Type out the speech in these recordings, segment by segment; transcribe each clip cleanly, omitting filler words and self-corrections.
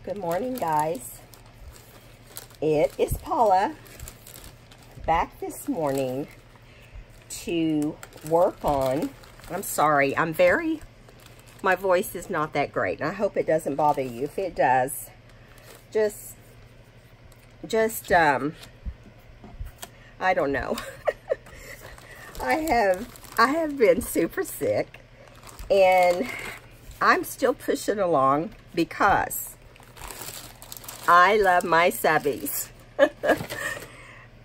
Good morning, guys. It is Paula back this morning to work on, I'm sorry, my voice is not that great, and I hope it doesn't bother you. If it does, just I don't know. I have been super sick, and I'm still pushing along because I love my subbies.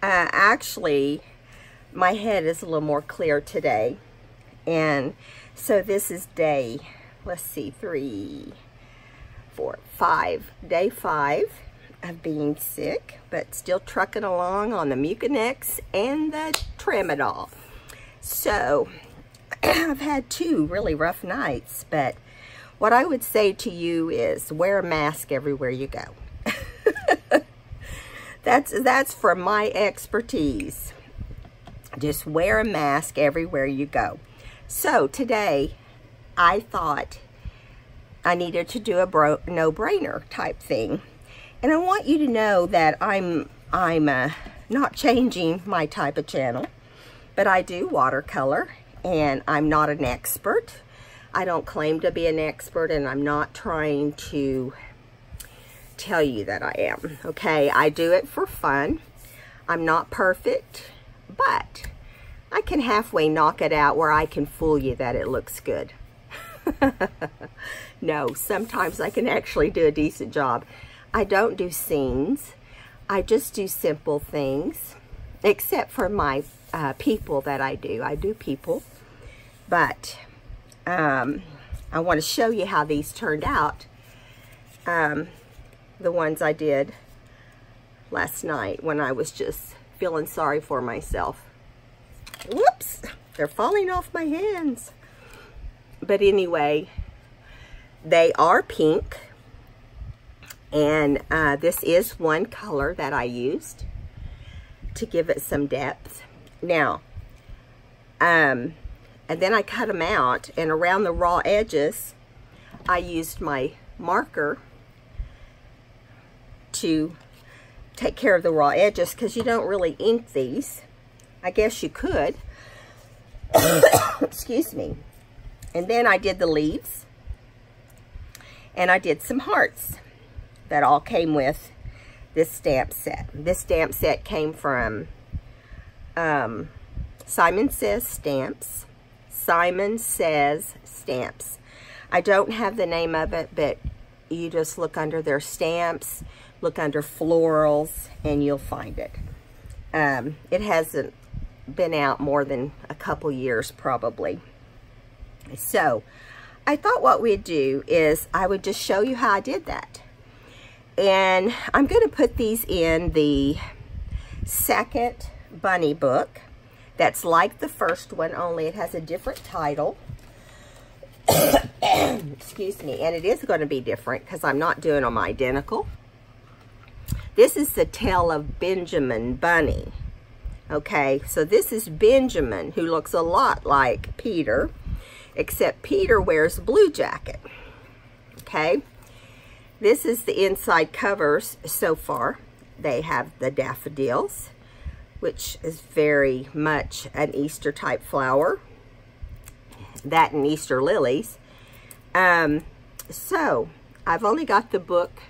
Actually, my head is a little more clear today. And so this is day, let's see, 3, 4, 5. Day 5 of being sick, but still trucking along on the Mucinex and the Tramadol. So I've had 2 really rough nights, but what I would say to you is wear a mask everywhere you go. That's from my expertise. Just wear a mask everywhere you go. So today, I thought I needed to do a no-brainer type thing. And I want you to know that I'm not changing my type of channel, but I do watercolor, and I'm not an expert. I don't claim to be an expert, and I'm not trying to tell you that I am, okay? I do it for fun. I'm not perfect, but I can halfway knock it out where I can fool you that it looks good. No, sometimes I can actually do a decent job. I don't do scenes. I just do simple things, except for my people that I do. I do people, but I want to show you how these turned out. The ones I did last night when I was just feeling sorry for myself. Whoops, they're falling off my hands. But anyway, they are pink, and this is one color that I used to give it some depth. Now, and then I cut them out, and around the raw edges, I used my marker to take care of the raw edges, because you don't really ink these. I guess you could. Excuse me. And then I did the leaves, and I did some hearts that all came with this stamp set. This stamp set came from Simon Says Stamps. Simon Says Stamps. I don't have the name of it, but you just look under their stamps, look under florals, and you'll find it. It hasn't been out more than a couple years probably. So I thought what we'd do is I would just show you how I did that. And I'm going to put these in the second bunny book that's like the first one, only it has a different title. Excuse me. And it is going to be different because I'm not doing them identical. This is the Tale of Benjamin Bunny. Okay, so this is Benjamin, who looks a lot like Peter, except Peter wears a blue jacket. Okay, this is the inside covers so far. They have the daffodils, which is very much an Easter type flower. That and Easter lilies. So I've only got the book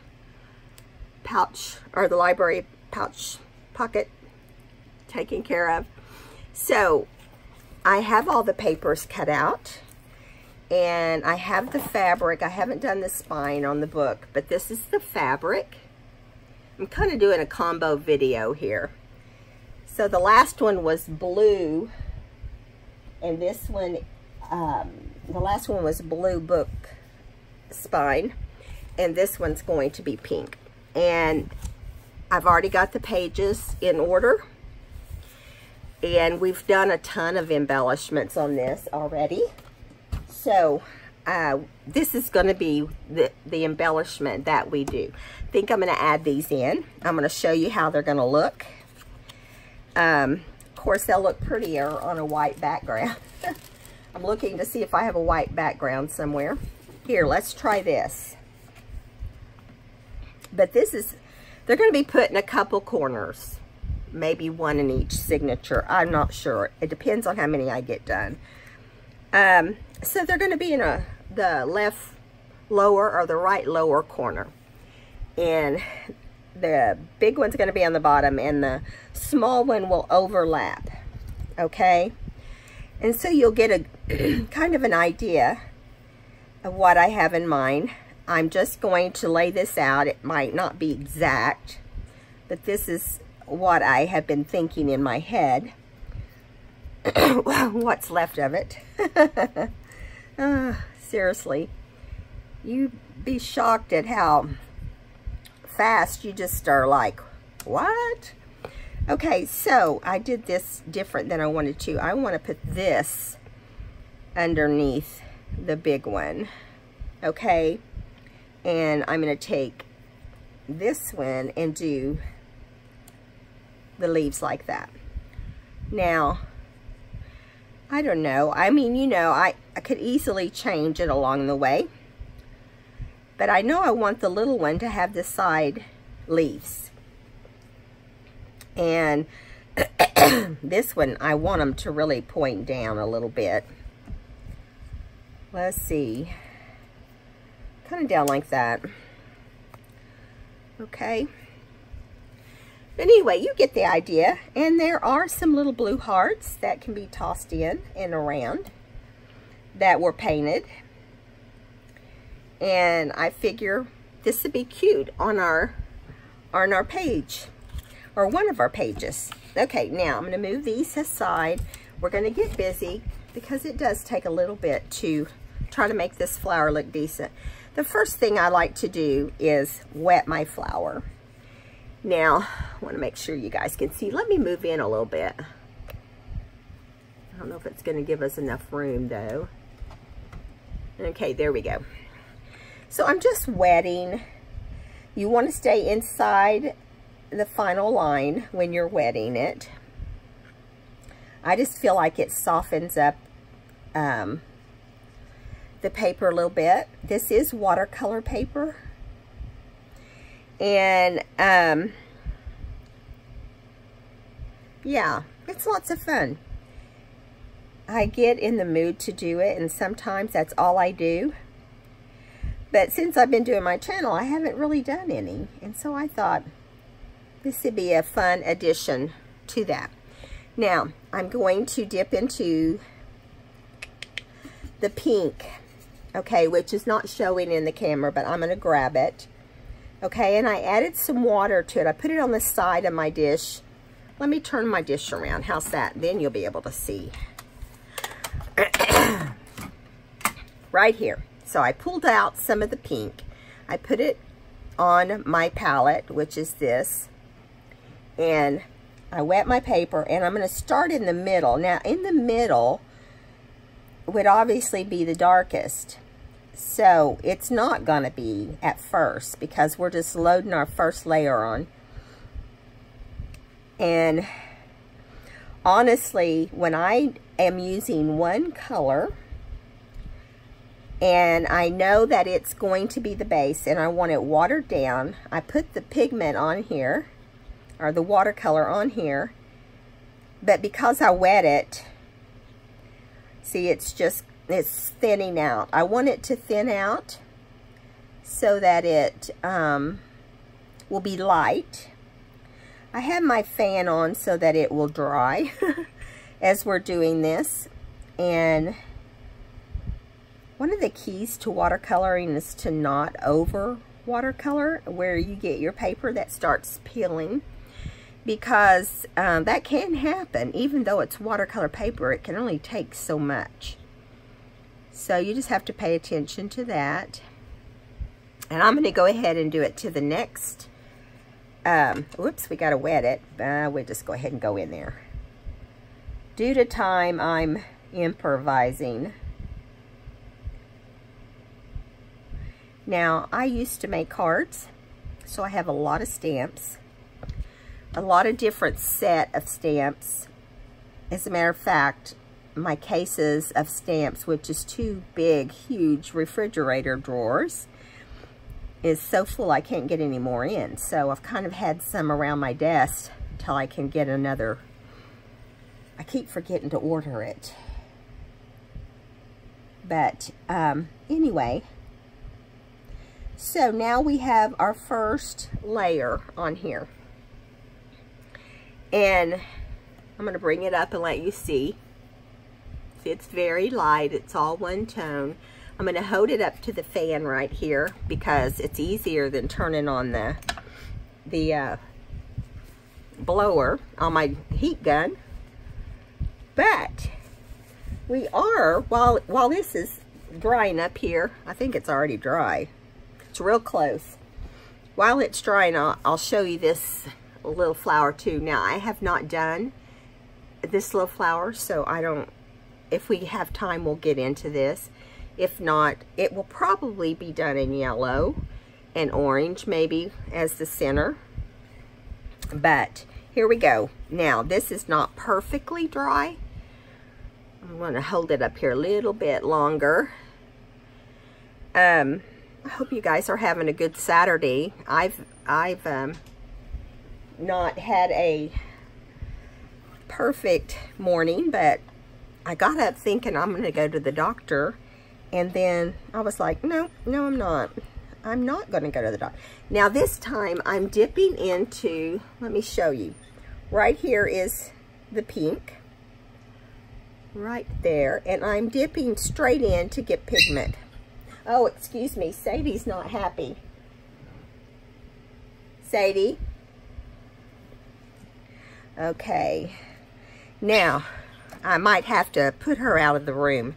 pouch, or the library pouch pocket taken care of. So I have all the papers cut out, and I have the fabric. I haven't done the spine on the book, but this is the fabric. I'm kind of doing a combo video here. So the last one was blue, and this one, the last one was blue book spine, and this one's going to be pink. And I've already got the pages in order, and we've done a ton of embellishments on this already. So this is going to be the embellishment that we do. I think I'm going to add these in. I'm going to show you how they're going to look. Of course, they'll look prettier on a white background. I'm looking to see if I have a white background somewhere. Here, let's try this. But they're going to be put in a couple corners. Maybe one in each signature. I'm not sure. It depends on how many I get done. So they're going to be in the left lower or the right lower corner. And the big one's going to be on the bottom, and the small one will overlap. Okay? And so you'll get a kind of an idea of what I have in mind. I'm just going to lay this out. It might not be exact, but this is what I have been thinking in my head. What's left of it. Seriously, you'd be shocked at how fast you just are like, what? Okay, so I did this different than I wanted to. I want to put this underneath the big one. Okay, and I'm going to take this one and do the leaves like that. Now, I don't know. I mean, you know, I could easily change it along the way. But I know I want the little one to have the side leaves. And this one, I want them to really point down a little bit. Let's see. Kind of down like that. Okay. Anyway, you get the idea. And there are some little blue hearts that can be tossed in and around that were painted. And I figure this would be cute on our page, or one of our pages. Okay, now I'm going to move these aside. We're going to get busy because it does take a little bit to try to make this flower look decent. The first thing I like to do is wet my flower. Now, I want to make sure you guys can see. Let me move in a little bit. I don't know if it's going to give us enough room though. Okay, there we go. So I'm just wetting. You want to stay inside the final line when you're wetting it. I just feel like it softens up the paper a little bit. This is watercolor paper. And yeah, it's lots of fun. I get in the mood to do it, and sometimes that's all I do. But since I've been doing my channel, I haven't really done any. And so I thought this would be a fun addition to that. Now, I'm going to dip into the pink, okay, which is not showing in the camera, but I'm going to grab it. Okay, and I added some water to it. I put it on the side of my dish. Let me turn my dish around. How's that? Then you'll be able to see. Right here. So I pulled out some of the pink. I put it on my palette, which is this. And I wet my paper, and I'm going to start in the middle. Now, in the middle would obviously be the darkest. So it's not going to be at first because we're just loading our first layer on. And honestly, when I am using one color and I know that it's going to be the base and I want it watered down, I put the pigment on here, or the watercolor on here, but because I wet it, see, it's thinning out. I want it to thin out so that it will be light. I have my fan on so that it will dry as we're doing this. And one of the keys to watercoloring is to not over watercolor, where you get your paper that starts peeling, because that can happen. Even though it's watercolor paper, it can only take so much. So you just have to pay attention to that. And I'm going to go ahead and do it to the next. Whoops, we got to wet it. We'll just go ahead and go in there. Due to time, I'm improvising. Now, I used to make cards, so I have a lot of stamps. A lot of different set of stamps. As a matter of fact, my cases of stamps, which is 2 big, huge refrigerator drawers, is so full I can't get any more in. So I've kind of had some around my desk until I can get another. I keep forgetting to order it. But anyway, so now we have our first layer on here. And I'm going to bring it up and let you see. See, it's very light. It's all one tone. I'm going to hold it up to the fan right here because it's easier than turning on the blower on my heat gun. But we are, while this is drying up here, I think it's already dry. It's real close. While it's drying, I'll show you this little flower too. Now, I have not done this little flower, so I don't, if we have time, we'll get into this. If not, it will probably be done in yellow and orange, maybe, as the center. But here we go. Now, this is not perfectly dry. I'm going to hold it up here a little bit longer. I hope you guys are having a good Saturday. I've not had a perfect morning, but I got up thinking I'm going to go to the doctor, and then I was like, no, I'm not. I'm not going to go to the doctor. Now this time I'm dipping into, let me show you. Right here is the pink. Right there. And I'm dipping straight in to get pigment. Oh, excuse me. Sadie's not happy. Sadie? Okay. Now, I might have to put her out of the room.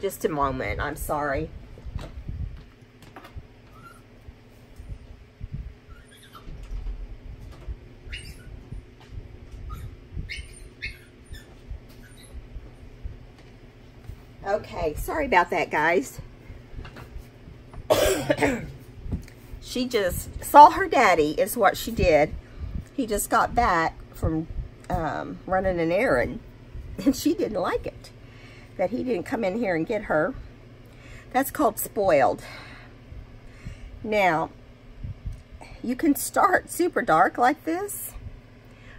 Just a moment. I'm sorry. Okay, sorry about that, guys. She just saw her daddy is what she did. He just got back from running an errand, and she didn't like it that he didn't come in here and get her. That's called spoiled. Now, you can start super dark like this.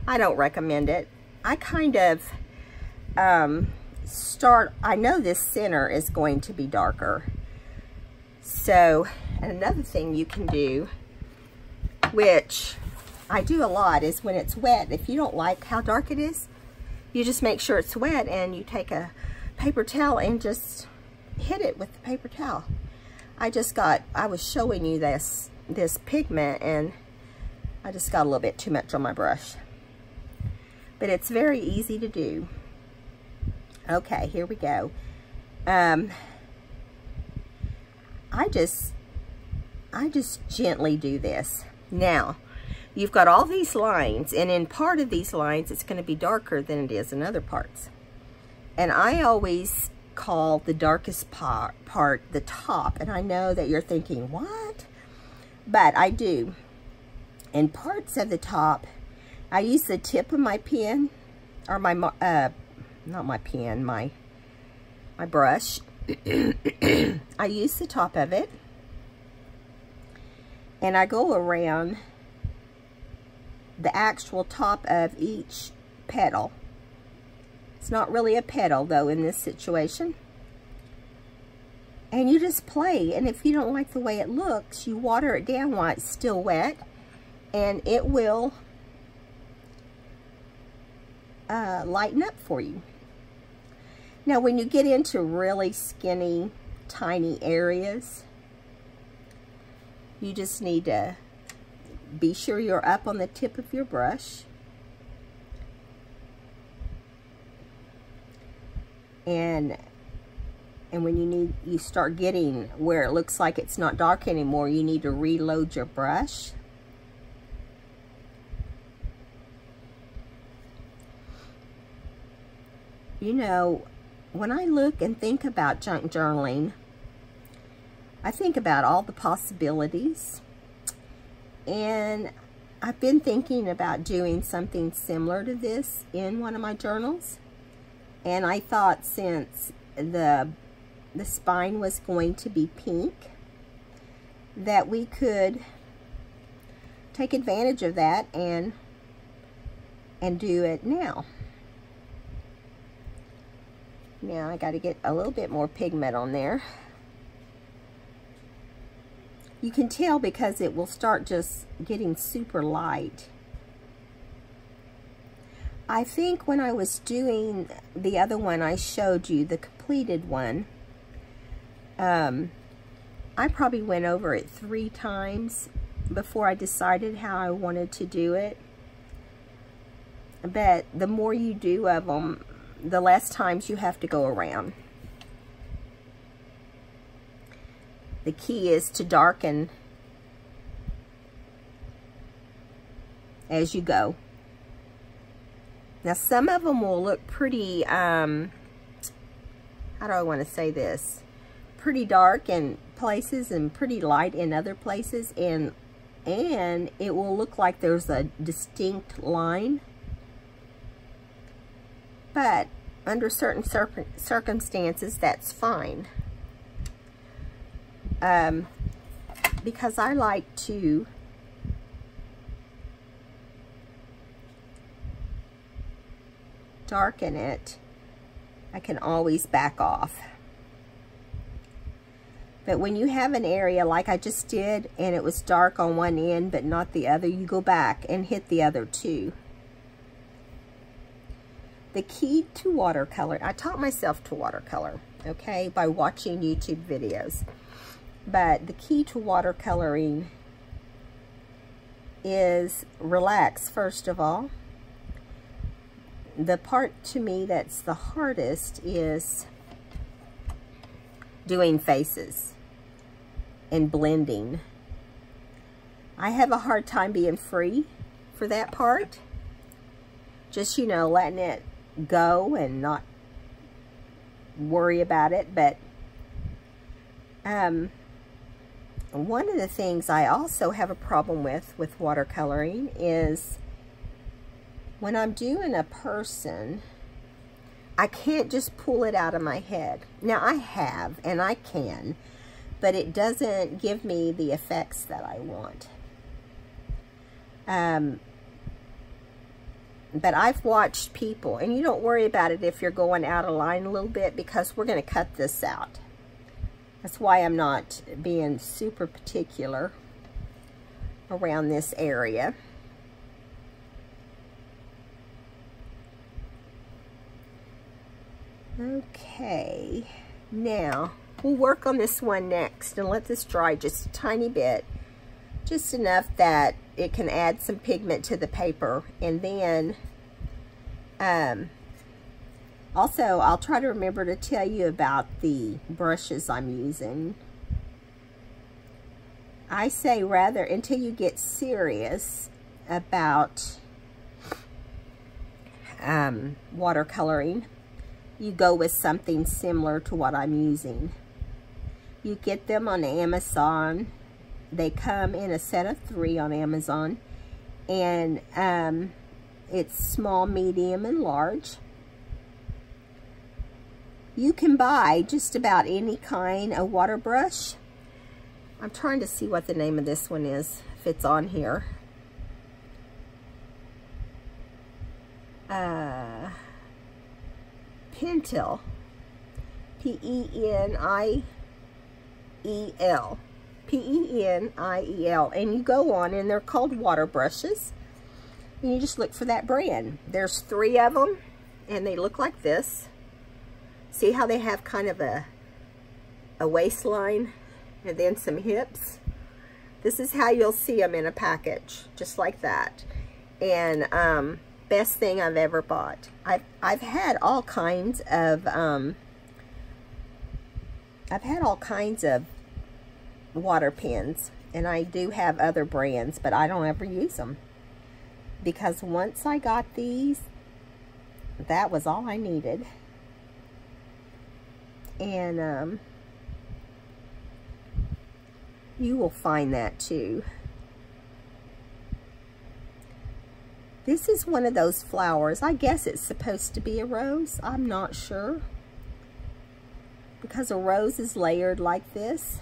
I don't recommend it. I kind of I know this center is going to be darker. So, and another thing you can do, which I do a lot, is when it's wet, if you don't like how dark it is, you just make sure it's wet and you take a paper towel and just hit it with the paper towel. I was showing you this pigment, and I just got a little bit too much on my brush. But it's very easy to do. Okay, here we go. I just gently do this. Now, you've got all these lines, and in part of these lines, it's going to be darker than it is in other parts. And I always call the darkest part the top, and I know that you're thinking, what? But I do. In parts of the top, I use the tip of my pen, or my, not my pen, my brush. I use the top of it, and I go around the actual top of each petal. It's not really a petal, though, in this situation. And you just play, and if you don't like the way it looks, you water it down while it's still wet, and it will lighten up for you. Now, when you get into really skinny, tiny areas, you just need to be sure you're up on the tip of your brush. And when you start getting where it looks like it's not dark anymore, you need to reload your brush. You know, when I look and think about junk journaling, I think about all the possibilities. And I've been thinking about doing something similar to this in one of my journals. And I thought, since the spine was going to be pink, that we could take advantage of that and do it now. Now I got to get a little bit more pigment on there. You can tell because it will start just getting super light. I think when I was doing the other one I showed you, the completed one, I probably went over it 3 times before I decided how I wanted to do it. But the more you do of them, the less times you have to go around. The key is to darken as you go. Now some of them will look pretty, how do I want to say this? Pretty dark in places and pretty light in other places, and it will look like there's a distinct line. But under certain circumstances, that's fine. Because I like to darken it, I can always back off. But when you have an area like I just did and it was dark on one end but not the other, you go back and hit the other two. The key to watercolor, I taught myself to watercolor, okay, by watching YouTube videos. But the key to watercoloring is relax, first of all. The part to me that's the hardest is doing faces and blending. I have a hard time being free for that part. Just, you know, letting it go and not worry about it. But one of the things I also have a problem with watercoloring is when I'm doing a person, I can't just pull it out of my head. Now I have, and I can, but it doesn't give me the effects that I want. But I've watched people, and you don't worry about it if you're going out of line a little bit, because we're going to cut this out. That's why I'm not being super particular around this area. Okay, now we'll work on this one next and let this dry just a tiny bit, just enough that it can add some pigment to the paper. And then also I'll try to remember to tell you about the brushes I'm using. I say rather, until you get serious about watercoloring, you go with something similar to what I'm using. You get them on Amazon. They come in a set of 3 on Amazon, and it's small, medium, and large. You can buy just about any kind of water brush. I'm trying to see what the name of this one is, if it's on here. Pentel, P-E-N-I-E-L, P-E-N-I-E-L, and you go on, and they're called water brushes, and you just look for that brand. There's 3 of them, and they look like this. See how they have kind of a waistline and then some hips? This is how you'll see them in a package, just like that. And best thing I've ever bought. I've had all kinds of water pens, and I do have other brands, but I don't ever use them, because once I got these, that was all I needed. And you will find that too. This is one of those flowers. I guess it's supposed to be a rose. I'm not sure, because a rose is layered like this.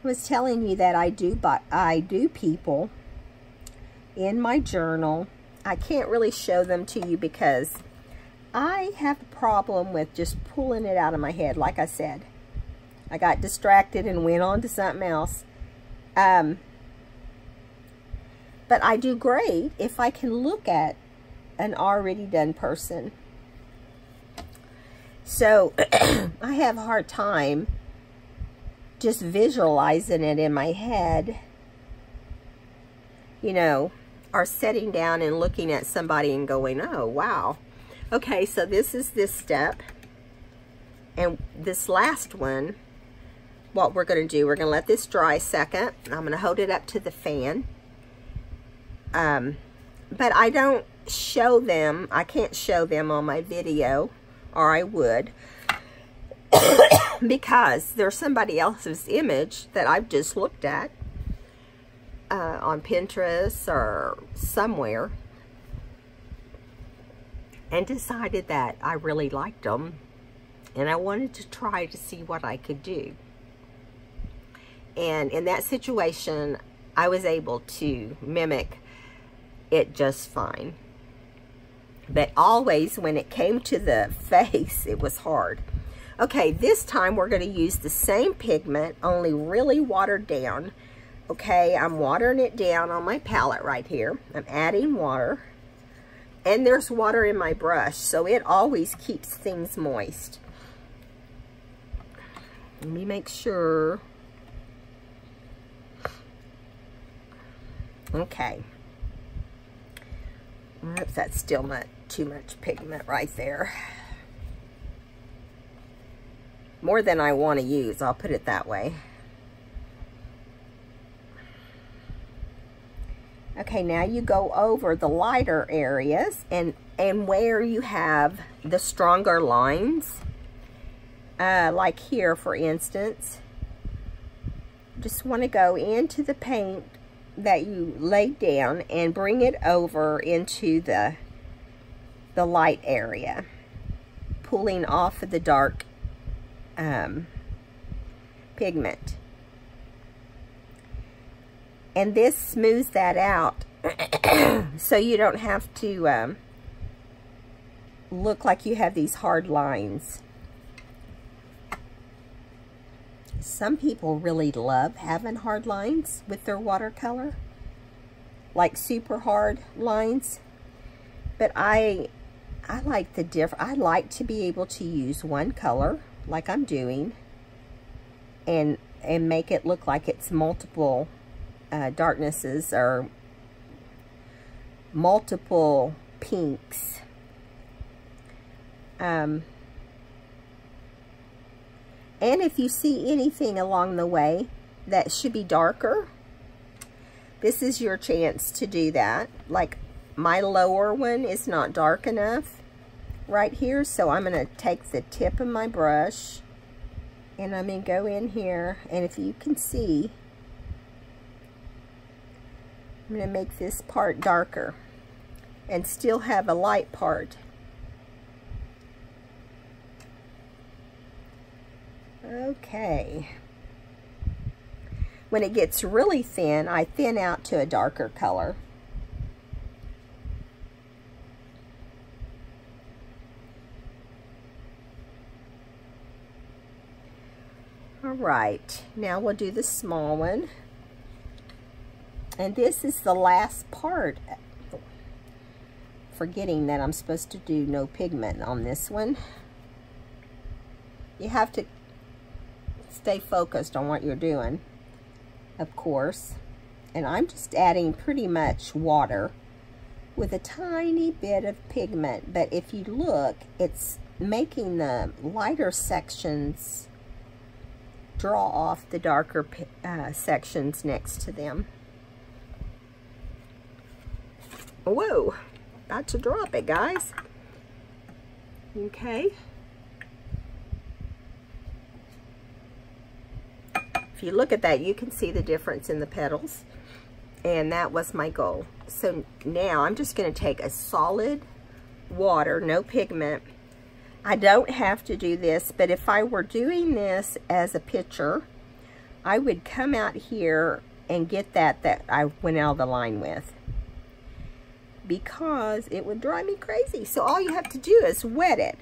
was telling you that I do people in my journal. I can't really show them to you because I have a problem with just pulling it out of my head. Like I said, I got distracted and went on to something else. But I do great if I can look at an already done person. So I have a hard time just visualizing it in my head, you know, or sitting down and looking at somebody and going, oh, wow. Okay, so this is this step. And this last one, what we're going to do, we're going to let this dry a second. I'm going to hold it up to the fan. But I don't show them, I can't show them on my video, or I would, because there's somebody else's image that I've just looked at on Pinterest or somewhere and decided that I really liked them and I wanted to try to see what I could do. And in that situation, I was able to mimic it just fine. But always when it came to the face, it was hard. Okay, this time we're going to use the same pigment, only really watered down. Okay, I'm watering it down on my palette right here. I'm adding water. And there's water in my brush, so it always keeps things moist. Let me make sure. Okay. Oops, that's still not too much pigment right there. More than I want to use, I'll put it that way. Okay, now you go over the lighter areas and where you have the stronger lines. Like here, for instance. Just want to go into the paint that you laid down and bring it over into the light area, pulling off of the dark pigment. And this smooths that out so you don't have to look like you have these hard lines. Some people really love having hard lines with their watercolor, like super hard lines. But I like I like to be able to use one color, like I'm doing, and make it look like it's multiple darknesses or multiple pinks. And if you see anything along the way that should be darker, this is your chance to do that. Like my lower one is not dark enough right here, so I'm going to take the tip of my brush and I'm going to go in here, and if you can see, I'm going to make this part darker and still have a light part. Okay. When it gets really thin, I thin out to a darker color. All right, now we'll do the small one. And this is the last part. Forgetting that I'm supposed to do no pigment on this one. You have to stay focused on what you're doing, of course. And I'm just adding pretty much water with a tiny bit of pigment. But if you look, it's making the lighter sections draw off the darker sections next to them. Whoa, about to drop it, guys. Okay. If you look at that, you can see the difference in the petals. And that was my goal. So now I'm just going to take a solid water, no pigment. I don't have to do this, but if I were doing this as a picture, I would come out here and get that I went out of the line with, because it would drive me crazy. So all you have to do is wet it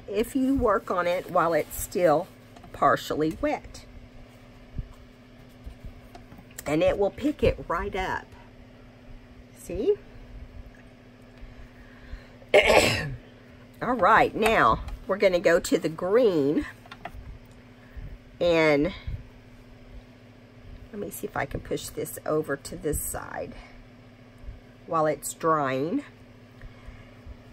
if you work on it while it's still partially wet. And it will pick it right up. See? All right, now we're going to go to the green. And let me see if I can push this over to this side while it's drying.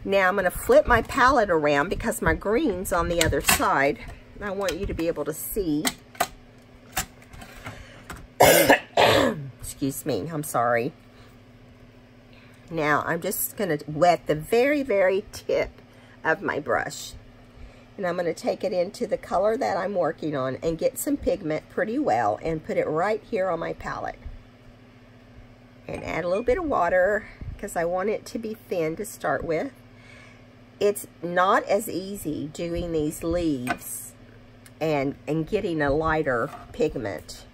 Now I'm going to flip my palette around because my green's on the other side. I want you to be able to see. Excuse me, I'm sorry. Now I'm just going to wet the very, very tip of my brush. And I'm going to take it into the color that I'm working on and get some pigment pretty well and put it right here on my palette. And add a little bit of water because I want it to be thin to start with. It's not as easy doing these leaves and getting a lighter pigment.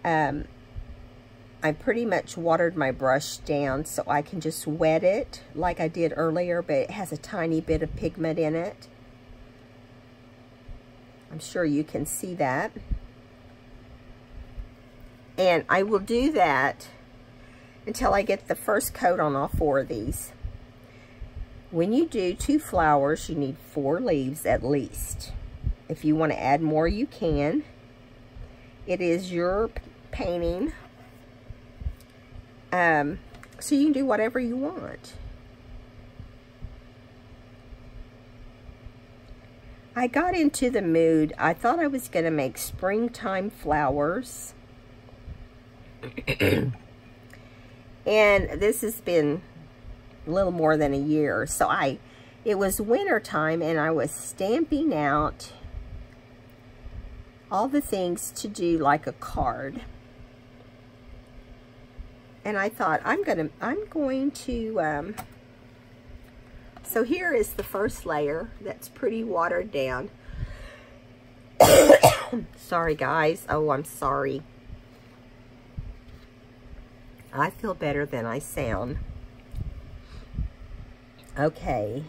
I pretty much watered my brush down so I can just wet it like I did earlier, but it has a tiny bit of pigment in it. I'm sure you can see that. And I will do that until I get the first coat on all 4 of these. When you do 2 flowers, you need 4 leaves at least. If you want to add more, you can. It is your painting. So you can do whatever you want. I got into the mood. I thought I was going to make springtime flowers. And this has been a little more than a year. So it was winter time and I was stamping out all the things to do like a card. And I thought I'm going to so here is the first layer that's pretty watered down. Sorry guys. Oh, I'm sorry. I feel better than I sound. Okay.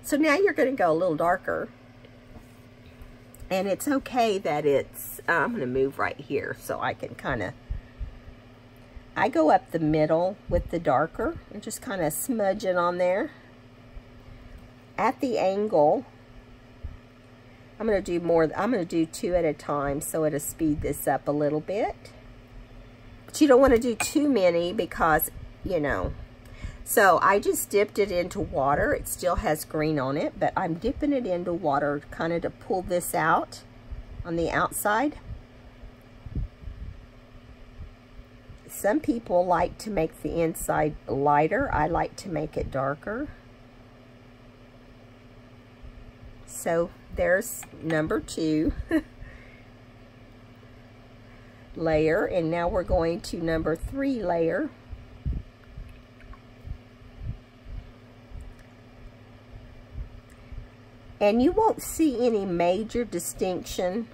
So now you're going to go a little darker. And it's okay that it's, I'm going to move right here so I can kind of, I go up the middle with the darker and just kind of smudge it on there. At the angle, I'm going to do more, I'm going to do 2 at a time so it'll speed this up a little bit. But you don't want to do too many because, you know. So I just dipped it into water. It still has green on it, but I'm dipping it into water kind of to pull this out on the outside. Some people like to make the inside lighter. I like to make it darker. So there's number 2 layer, and now we're going to number 3 layer. And you won't see any major distinction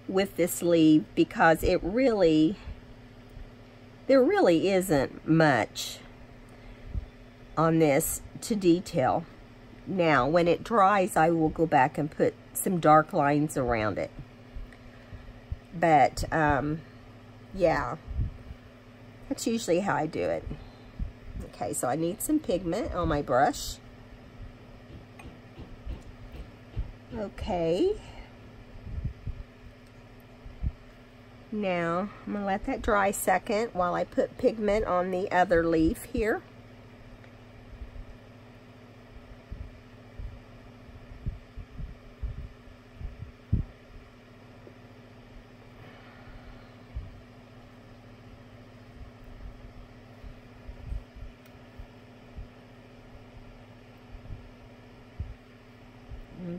with this leaf because it really, there really isn't much on this to detail. Now, when it dries, I will go back and put some dark lines around it. But, yeah, that's usually how I do it. Okay, so I need some pigment on my brush. Okay. Now, I'm going to let that dry a second while I put pigment on the other leaf here.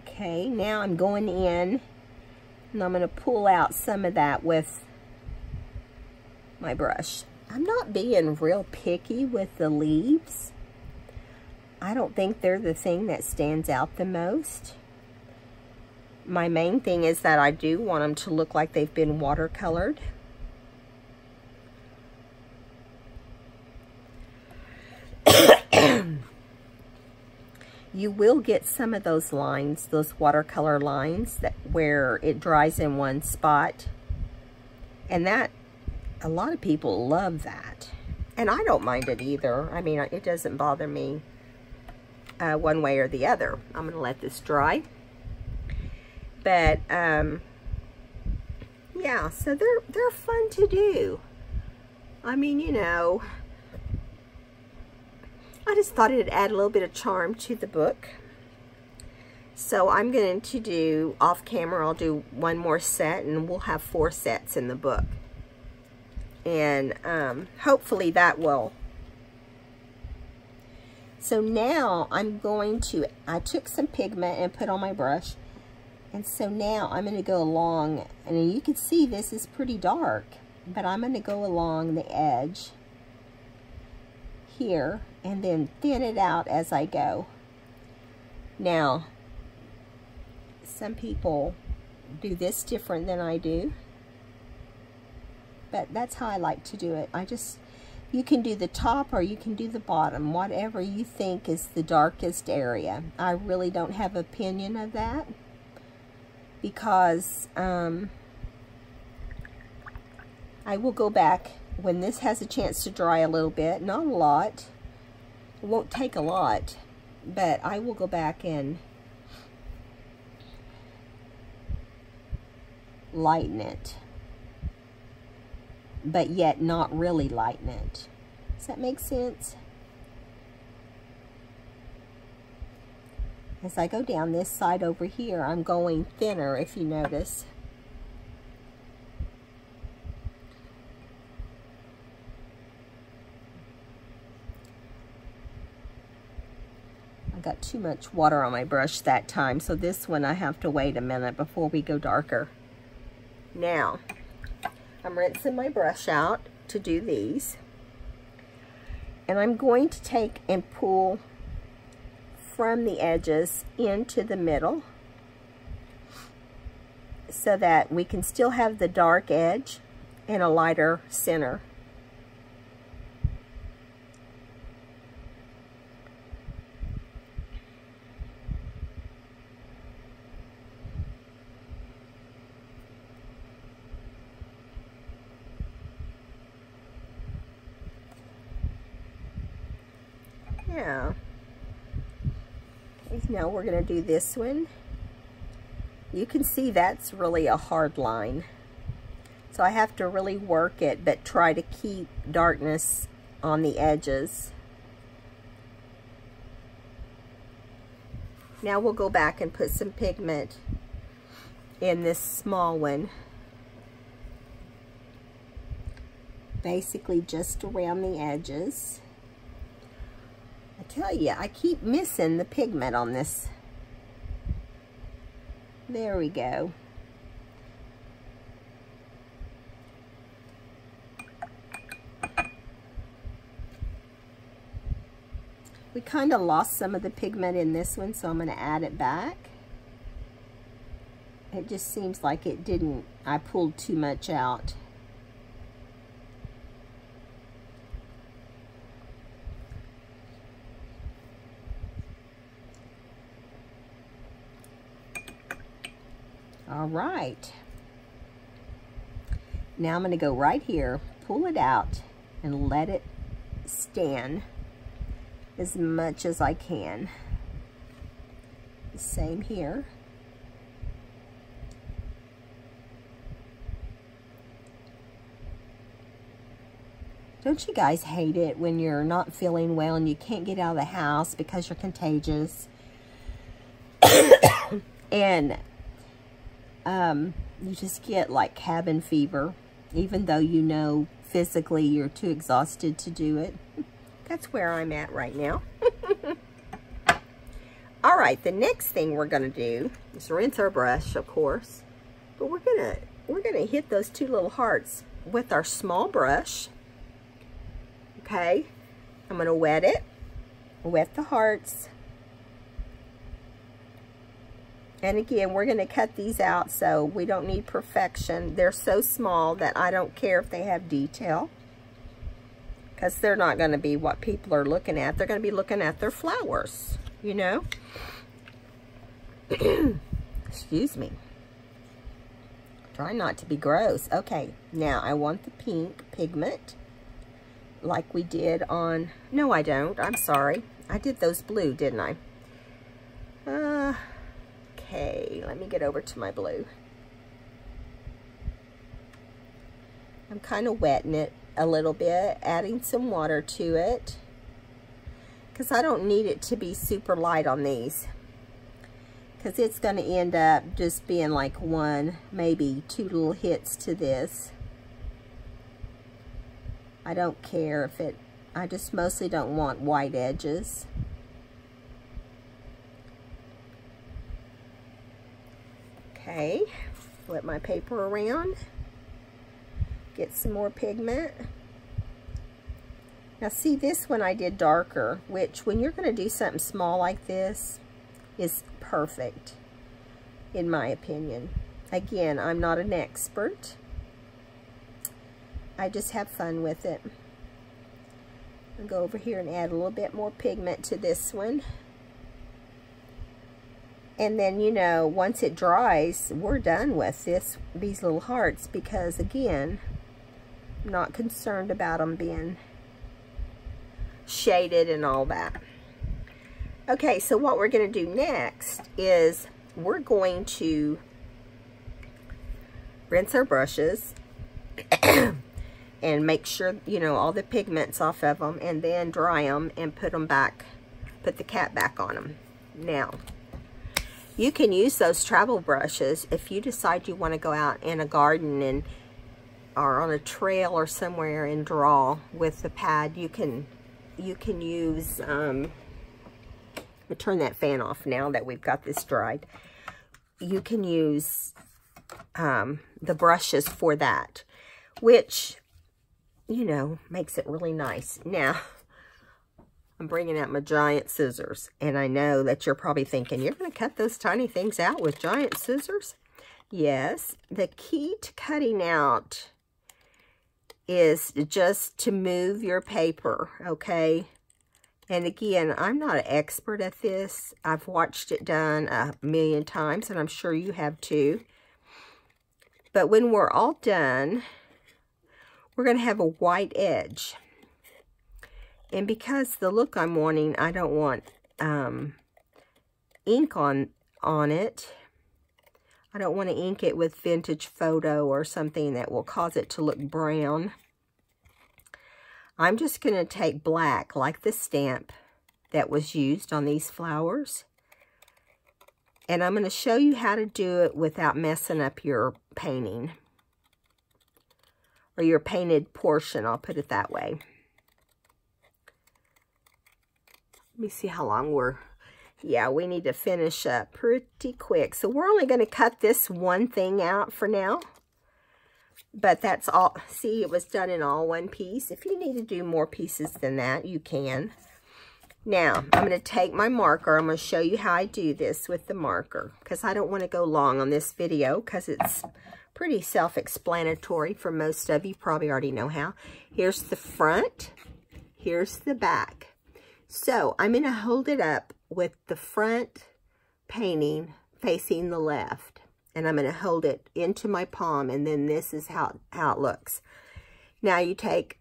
Okay, now I'm going in and I'm going to pull out some of that with my brush. I'm not being real picky with the leaves. I don't think they're the thing that stands out the most. My main thing is that I do want them to look like they've been watercolored. You will get some of those lines, those watercolor lines, that where it dries in one spot. And that, a lot of people love that. And I don't mind it either. I mean, it doesn't bother me one way or the other. I'm going to let this dry. But, yeah, so they're fun to do. I mean, you know, I just thought it'd add a little bit of charm to the book. So I'm going to do, off camera, I'll do one more set, and we'll have 4 sets in the book. And hopefully that will. So now I'm going to, I took some pigment and put on my brush. And so now I'm going to go along, and you can see this is pretty dark, but I'm going to go along the edge here and then thin it out as I go. Now, some people do this different than I do, but that's how I like to do it. You can do the top or you can do the bottom, whatever you think is the darkest area. I really don't have an opinion of that, because I will go back when this has a chance to dry a little bit, not a lot. It won't take a lot, but I will go back and lighten it, but yet not really lighten it. Does that make sense? As I go down this side over here, I'm going thinner, if you notice. I got too much water on my brush that time, so this one I have to wait a minute before we go darker. Now, I'm rinsing my brush out to do these. And I'm going to take and pull from the edges into the middle so that we can still have the dark edge and a lighter center. Yeah. Now we're going to do this one. You can see that's really a hard line. So I have to really work it, but try to keep darkness on the edges. Now we'll go back and put some pigment in this small one. Basically just around the edges. I tell you, I keep missing the pigment on this. There we go. We kind of lost some of the pigment in this one, so I'm going to add it back. It just seems like it didn't, I pulled too much out. All right. Now I'm going to go right here, pull it out, and let it stand as much as I can. Same here. Don't you guys hate it when you're not feeling well and you can't get out of the house because you're contagious? And you just get like cabin fever, even though you know physically you're too exhausted to do it. That's where I'm at right now. All right, the next thing we're gonna do is rinse our brush, of course, but we're gonna hit those 2 little hearts with our small brush. Okay, I'm gonna wet it, wet the hearts. And again, we're going to cut these out, so we don't need perfection. They're so small that I don't care if they have detail, because they're not going to be what people are looking at. They're going to be looking at their flowers, you know. Excuse me. Try not to be gross. Okay, now I want the pink pigment like we did on... No, I don't. I'm sorry. I did those blue, didn't I? Okay, let me get over to my blue. I'm kind of wetting it a little bit, adding some water to it, because I don't need it to be super light on these, because it's going to end up just being like one, maybe two little hits to this. I don't care if it, I just mostly don't want white edges. Okay, flip my paper around, get some more pigment. Now see, this one I did darker, which when you're going to do something small like this is perfect, in my opinion. Again, I'm not an expert. I just have fun with it. I'll go over here and add a little bit more pigment to this one. And then, you know, once it dries, we're done with these little hearts, because again, I'm not concerned about them being shaded and all that. Okay, so what we're going to do next is we're going to rinse our brushes and make sure, you know, all the pigment's off of them, and then dry them and put them back, put the cap back on them. Now, you can use those travel brushes if you decide you want to go out in a garden and or on a trail or somewhere and draw with the pad. You can use, I'll turn that fan off now that we've got this dried. You can use the brushes for that, which, you know, makes it really nice. Now, I'm bringing out my giant scissors, and I know that you're probably thinking, you're going to cut those tiny things out with giant scissors? Yes, the key to cutting out is just to move your paper, okay? And again, I'm not an expert at this. I've watched it done a million times, and I'm sure you have too. But when we're all done, we're going to have a white edge. And because the look I'm wanting, I don't want ink on it. I don't want to ink it with vintage photo or something that will cause it to look brown. I'm just going to take black, like the stamp that was used on these flowers. And I'm going to show you how to do it without messing up your painting. Or your painted portion, I'll put it that way. Let me see how long we're... Yeah, we need to finish up pretty quick. So we're only going to cut this one thing out for now. But that's all. See, it was done in all one piece. If you need to do more pieces than that, you can. Now, I'm going to take my marker. I'm going to show you how I do this with the marker, because I don't want to go long on this video, because it's pretty self-explanatory for most of you. Probably already know how. Here's the front. Here's the back. So, I'm going to hold it up with the front painting facing the left. And I'm going to hold it into my palm, and then this is how it looks. Now, you take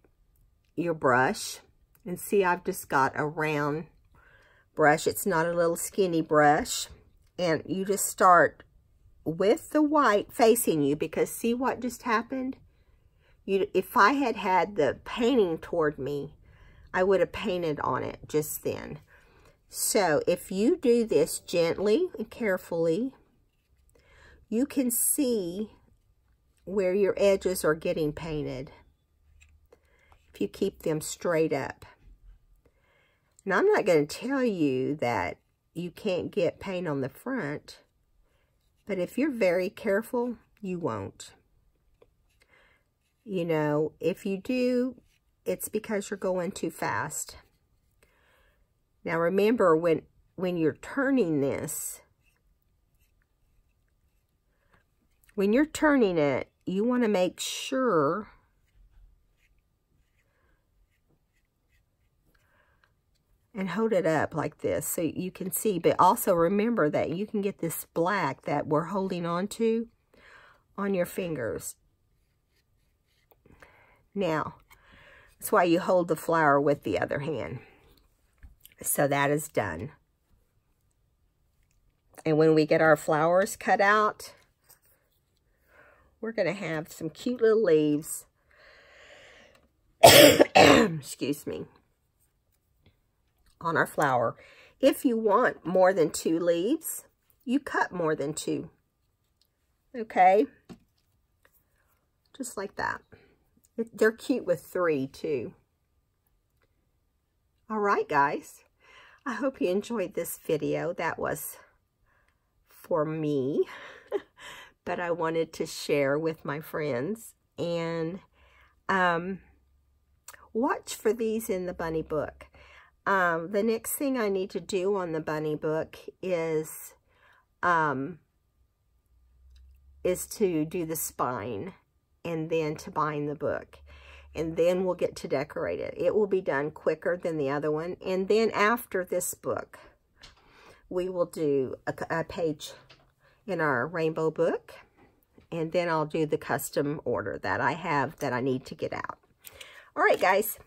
your brush, and see, I've just got a round brush. It's not a little skinny brush. And you just start with the white facing you, because see what just happened? If I had had the painting toward me, I would have painted on it just then. So if you do this gently and carefully, you can see where your edges are getting painted if you keep them straight up. Now, I'm not going to tell you that you can't get paint on the front, but if you're very careful, you won't. You know, if you do, it's because you're going too fast. Now remember, when you're turning this, when you're turning it, you want to make sure and hold it up like this so you can see, but also remember that you can get this black that we're holding on to on your fingers. Now, that's why you hold the flower with the other hand. So that is done. And when we get our flowers cut out, we're going to have some cute little leaves. Excuse me. On our flower. If you want more than 2 leaves, you cut more than 2. Okay? Just like that. They're cute with 3 too. Alright guys, I hope you enjoyed this video. That was for me, but I wanted to share with my friends. And watch for these in the bunny book. The next thing I need to do on the bunny book is to do the spine and then to bind the book. And then we'll get to decorate it. It will be done quicker than the other one. And then after this book, we will do a page in our rainbow book. And then I'll do the custom order that I have that I need to get out. All right, guys.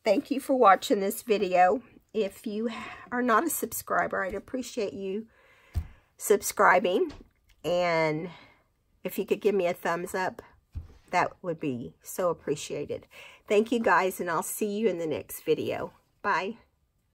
Thank you for watching this video. If you are not a subscriber, I'd appreciate you subscribing. And if you could give me a thumbs up, that would be so appreciated. Thank you guys, and I'll see you in the next video. Bye.